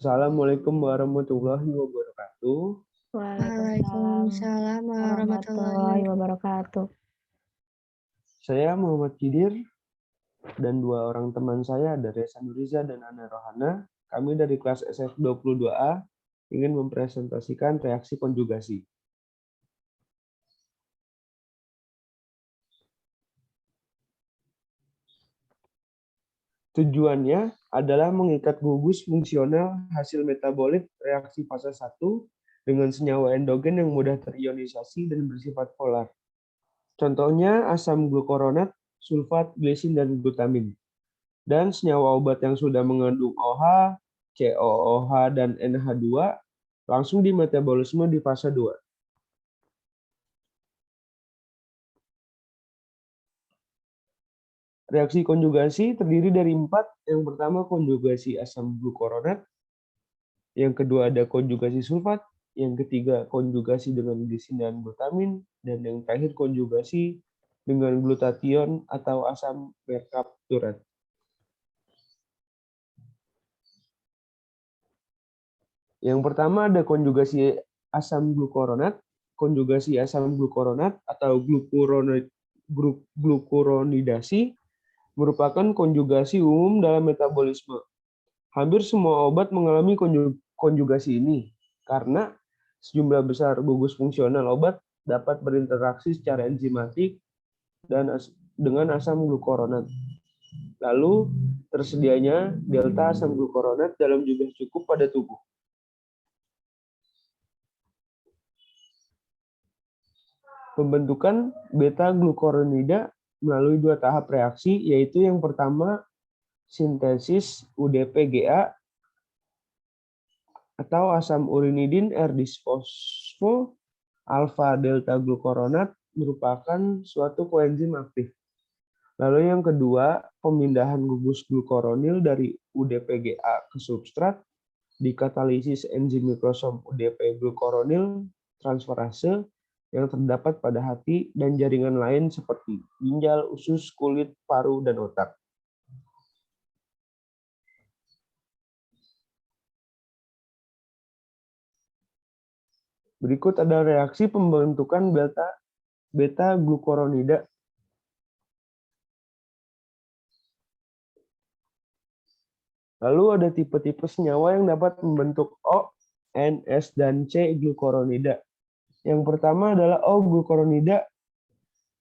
Assalamualaikum warahmatullahi wabarakatuh. Waalaikumsalam warahmatullahi wabarakatuh. Saya Muhammad Kidir dan dua orang teman saya dari Sanuriza dan Ana Rohana. Kami dari kelas SF22A ingin mempresentasikan reaksi konjugasi. Tujuannya adalah mengikat gugus fungsional hasil metabolit reaksi fase 1 dengan senyawa endogen yang mudah terionisasi dan bersifat polar. Contohnya asam glukuronat, sulfat, glisin, dan glutamin. Dan senyawa obat yang sudah mengandung OH, COOH, dan NH2 langsung dimetabolisme di fase 2. Reaksi konjugasi terdiri dari 4. Yang pertama konjugasi asam glukuronat, yang kedua ada konjugasi sulfat, yang ketiga konjugasi dengan glisin dan glutamin, dan yang terakhir konjugasi dengan glutathione atau asam merkapturat. Yang pertama ada konjugasi asam glukuronat. Konjugasi asam glukuronat atau glukuronidasi merupakan konjugasi umum dalam metabolisme. Hampir semua obat mengalami konjugasi ini karena sejumlah besar gugus fungsional obat dapat berinteraksi secara enzimatik dengan asam glukuronat. Lalu tersedianya delta asam glukuronat dalam jumlah cukup pada tubuh. Pembentukan beta-glukuronida melalui 2 tahap reaksi, yaitu yang pertama sintesis UDP-GA atau asam urinidin R-disfosfo alfa delta glukuronat merupakan suatu koenzim aktif. Lalu yang kedua, pemindahan gugus glukuronil dari UDP-GA ke substrat dikatalisis enzim mikrosom UDP glukuronil transferase yang terdapat pada hati dan jaringan lain seperti ginjal, usus, kulit, paru, dan otak. Berikut ada reaksi pembentukan beta-glukuronida. Lalu ada tipe-tipe senyawa yang dapat membentuk O, N, S, dan C glukuronida. Yang pertama adalah O-glukuronida,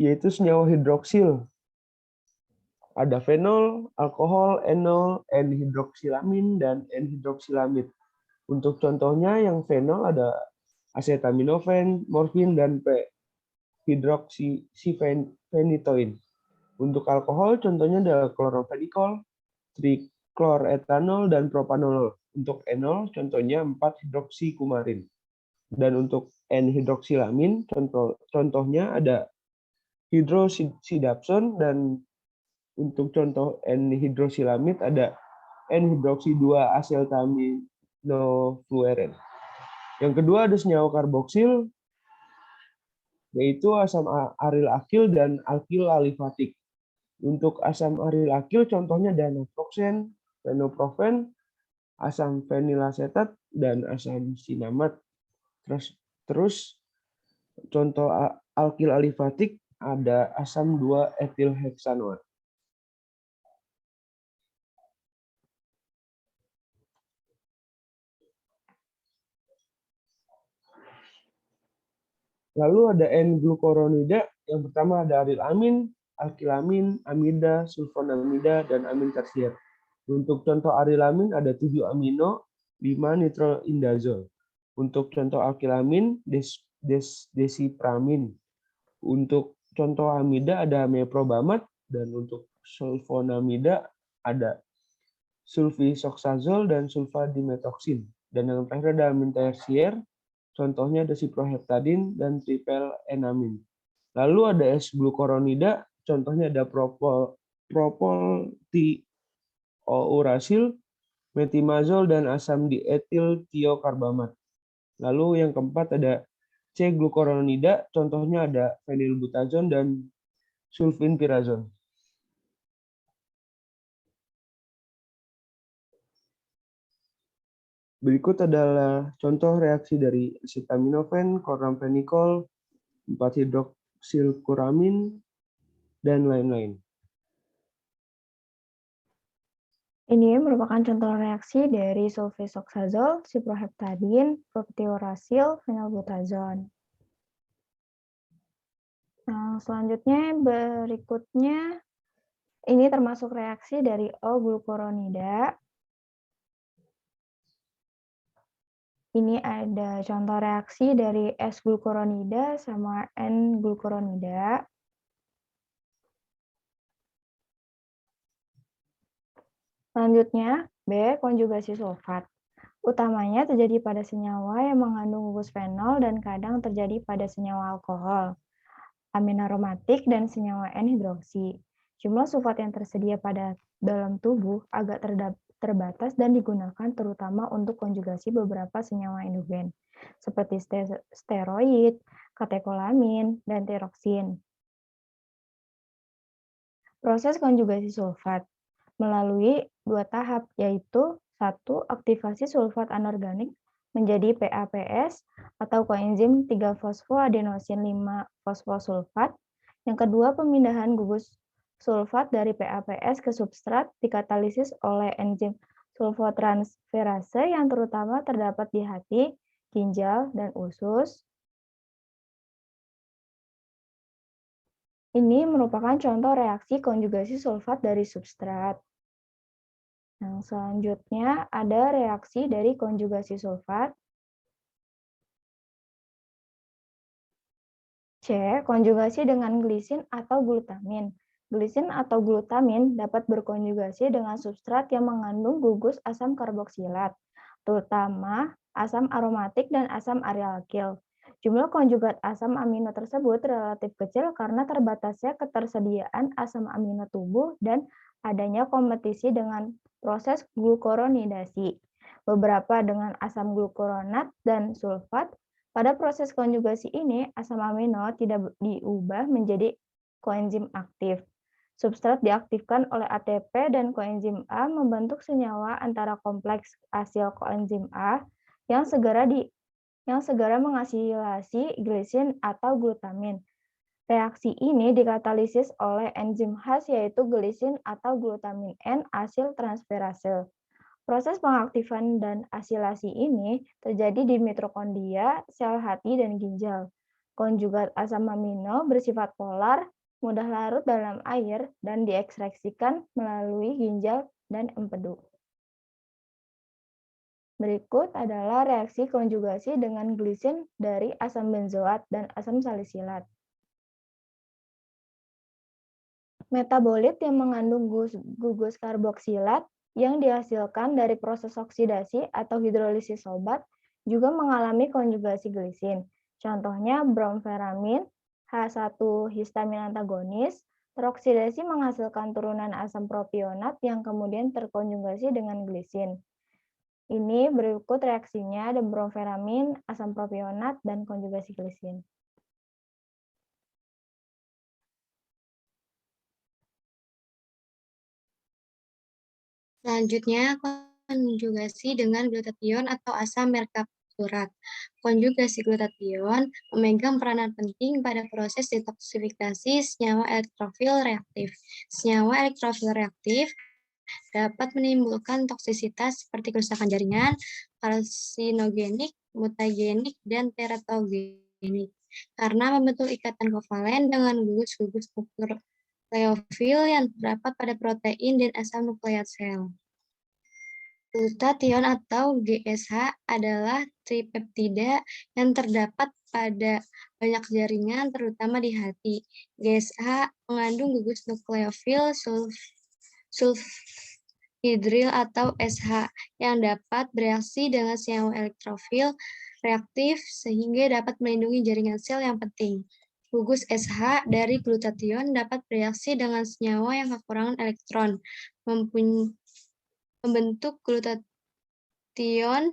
yaitu senyawa hidroksil. Ada fenol, alkohol, enol, N-hidroksilamin, dan N-hidroksilamid. Untuk contohnya yang fenol ada acetaminophen, morfin, dan P-hidroksiphenitoin. Untuk alkohol contohnya ada klorofenikol, trikloretanol, dan propanolol. Untuk enol contohnya 4-hidroksikumarin. Dan untuk N-hidroksilamin contohnya ada hidrosidapson, dan untuk contoh N-hidroksilamid ada N-hidroksi-2-asetaminofueren. Yang kedua ada senyawa karboksil, yaitu asam aril akil dan alkil alifatik. Untuk asam aril akil contohnya ada naproxen, fenoprofen, asam fenilasetat, dan asam sinamat. Terus contoh alkil alifatik ada asam 2-etilheksanoat. Lalu ada N-glukuronida, yang pertama ada arilamin, alkilamin, amida, sulfonamida, dan amin tersier. Untuk contoh arilamin ada 7 amino, 5 nitroindazol. Untuk contoh alkilamin, desipramin. Untuk contoh amida ada meprobamat, dan untuk sulfonamida ada sulfisoxazol dan sulfadimetoksin. Dan yang terakhir ada amin tersier, contohnya ada siproheptadin dan tripelenamine. Lalu ada S-glukuronida, contohnya ada propoltiourasil, metimazol, dan asam dietil tiokarbamat. Lalu yang keempat ada C-glukuronida, contohnya ada fenilbutazon dan sulfinpirazon. Berikut adalah contoh reaksi dari acetaminophen, chloramphenicol, 4-hidroksilkuramin, dan lain-lain. Ini merupakan contoh reaksi dari sulfasoxazole, ciproheptadin, propionurasil, phenylbutazone. Nah, selanjutnya berikutnya ini termasuk reaksi dari O-glukuronida. Ini ada contoh reaksi dari S-glukuronida sama N-glukuronida. Selanjutnya, B. Konjugasi sulfat. Utamanya terjadi pada senyawa yang mengandung gugus fenol dan kadang terjadi pada senyawa alkohol, amin aromatik, dan senyawa N-hidroksi. Jumlah sulfat yang tersedia pada dalam tubuh agak terbatas dan digunakan terutama untuk konjugasi beberapa senyawa endogen, seperti steroid, katekolamin, dan tiroksin. Proses konjugasi sulfat melalui 2 tahap, yaitu 1. Aktivasi sulfat anorganik menjadi PAPS atau koenzim 3-fosfoadenosin 5-fosfosulfat. Yang kedua, pemindahan gugus sulfat dari PAPS ke substrat dikatalisis oleh enzim sulfotransferase yang terutama terdapat di hati, ginjal, dan usus. Ini merupakan contoh reaksi konjugasi sulfat dari substrat. Yang selanjutnya ada reaksi dari konjugasi sulfat. C. Konjugasi dengan glisin atau glutamin. Glisin atau glutamin dapat berkonjugasi dengan substrat yang mengandung gugus asam karboksilat, terutama asam aromatik dan asam arialkil. Jumlah konjugat asam amino tersebut relatif kecil karena terbatasnya ketersediaan asam amino tubuh dan adanya kompetisi dengan proses glukuronidasi. Beberapa dengan asam glukuronat dan sulfat. Pada proses konjugasi ini, asam amino tidak diubah menjadi koenzim aktif. Substrat diaktifkan oleh ATP dan koenzim A membentuk senyawa antara kompleks asil koenzim A yang segera mengasilasi glisin atau glutamin. Reaksi ini dikatalisis oleh enzim khas yaitu glisin atau glutamin N asil transferase. Proses pengaktifan dan asilasi ini terjadi di mitokondria, sel hati, dan ginjal. Konjugat asam amino bersifat polar, mudah larut dalam air, dan diekstraksikan melalui ginjal dan empedu. Berikut adalah reaksi konjugasi dengan glisin dari asam benzoat dan asam salisilat. Metabolit yang mengandung gugus karboksilat yang dihasilkan dari proses oksidasi atau hidrolisis sobat juga mengalami konjugasi glisin. Contohnya bromferamin, H1 histamin antagonis, teroksidasi menghasilkan turunan asam propionat yang kemudian terkonjugasi dengan glisin. Ini berikut reaksinya ada bromferamin, asam propionat, dan konjugasi glisin. Selanjutnya, konjugasi dengan glutathione atau asam merkapturat. Konjugasi glutathione memegang peranan penting pada proses detoksifikasi senyawa elektrofil reaktif. Senyawa elektrofil reaktif dapat menimbulkan toksisitas seperti kerusakan jaringan, karsinogenik, mutagenik, dan teratogenik karena membentuk ikatan kovalen dengan gugus-gugus nukleofil yang terdapat pada protein dan asam nukleat sel. Glutathione atau GSH adalah tripeptida yang terdapat pada banyak jaringan, terutama di hati. GSH mengandung gugus nukleofil sulfhidril atau SH yang dapat bereaksi dengan senyawa elektrofil reaktif sehingga dapat melindungi jaringan sel yang penting. Gugus SH dari glutathione dapat bereaksi dengan senyawa yang kekurangan elektron, membentuk glutathione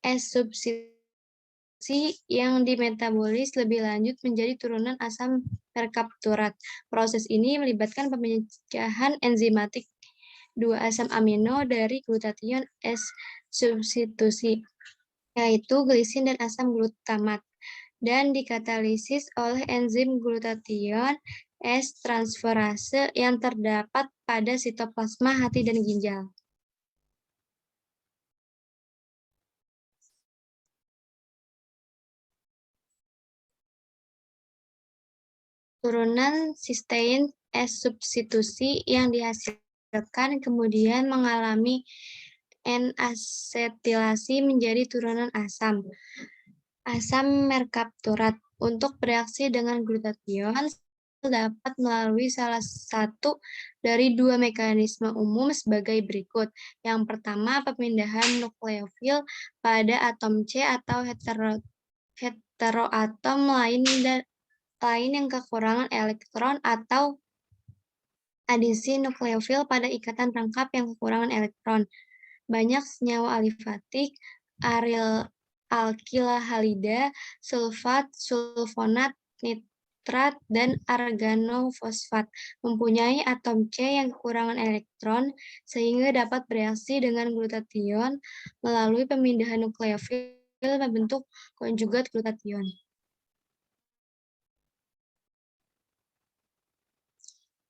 S-substitusi yang dimetabolis lebih lanjut menjadi turunan asam merkapturat. Proses ini melibatkan pemecahan enzimatik dua asam amino dari glutathione S substitusi, yaitu glisin dan asam glutamat, dan dikatalisis oleh enzim glutathione S transferase yang terdapat pada sitoplasma hati dan ginjal. Turunan sistein S substitusi yang dihasilkan kemudian mengalami N-asetilasi menjadi turunan asam merkapturat. Untuk bereaksi dengan glutathione dapat melalui salah satu dari dua mekanisme umum sebagai berikut. Yang pertama, pemindahan nukleofil pada atom C atau heteroatom lain yang kekurangan elektron, atau adisi nukleofil pada ikatan rangkap yang kekurangan elektron. Banyak senyawa alifatik, alkila halida, sulfat, sulfonat, nitrat, dan arganofosfat mempunyai atom C yang kekurangan elektron sehingga dapat bereaksi dengan glutathione melalui pemindahan nukleofil membentuk konjugat glutathione.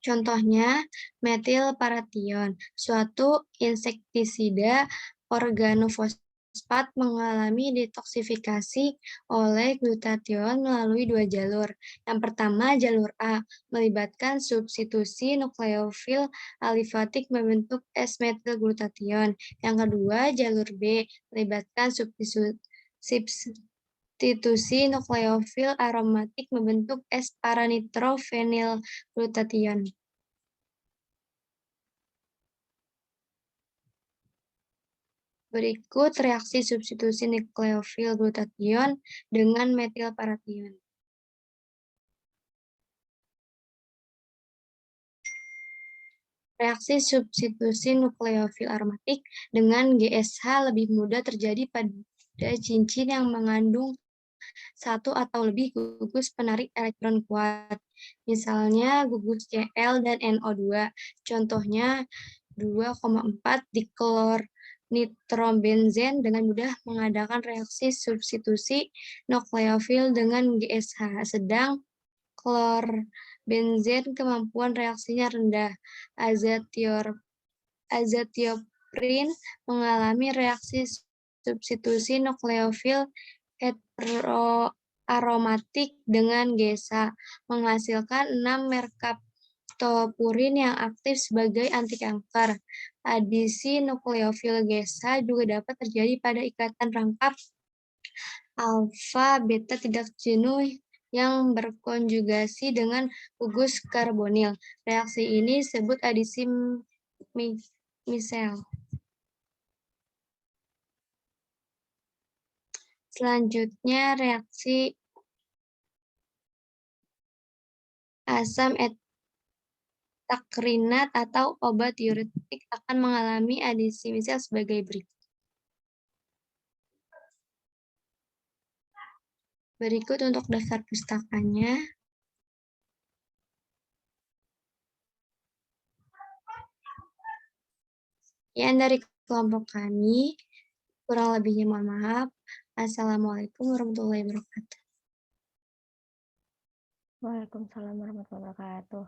Contohnya, metilparation, suatu insektisida organofosfat mengalami detoksifikasi oleh glutathione melalui dua jalur. Yang pertama, jalur A, melibatkan substitusi nukleofil alifatik membentuk S-metilglutathione. Yang kedua, jalur B, melibatkan substitusi nukleofil aromatik membentuk S-paranitrophenylglutathione. Berikut reaksi substitusi nukleofil glutathione dengan metilparation. Reaksi substitusi nukleofil aromatik dengan GSH lebih mudah terjadi pada cincin yang mengandung satu atau lebih gugus penarik elektron kuat. Misalnya gugus Cl dan NO2. Contohnya 2,4 diklornitrobenzen dengan mudah mengadakan reaksi substitusi nukleofil dengan GSH, sedang klorbenzen kemampuan reaksinya rendah. Azathioprine mengalami reaksi substitusi nukleofil heteroaromatik dengan GSH, menghasilkan 6 merkaptopurin yang aktif sebagai anti kanker. Adisi nukleofil GSH juga dapat terjadi pada ikatan rangkap alfa beta tidak jenuh yang berkonjugasi dengan gugus karbonil. Reaksi ini disebut adisi misel. Selanjutnya, reaksi asam etakrinat atau obat diuretik akan mengalami adisi misel sebagai berikut. Berikut untuk daftar pustakanya. Sekian dari kelompok kami. Kurang lebihnya mohon maaf. Assalamualaikum warahmatullahi wabarakatuh. Waalaikumsalam warahmatullahi wabarakatuh.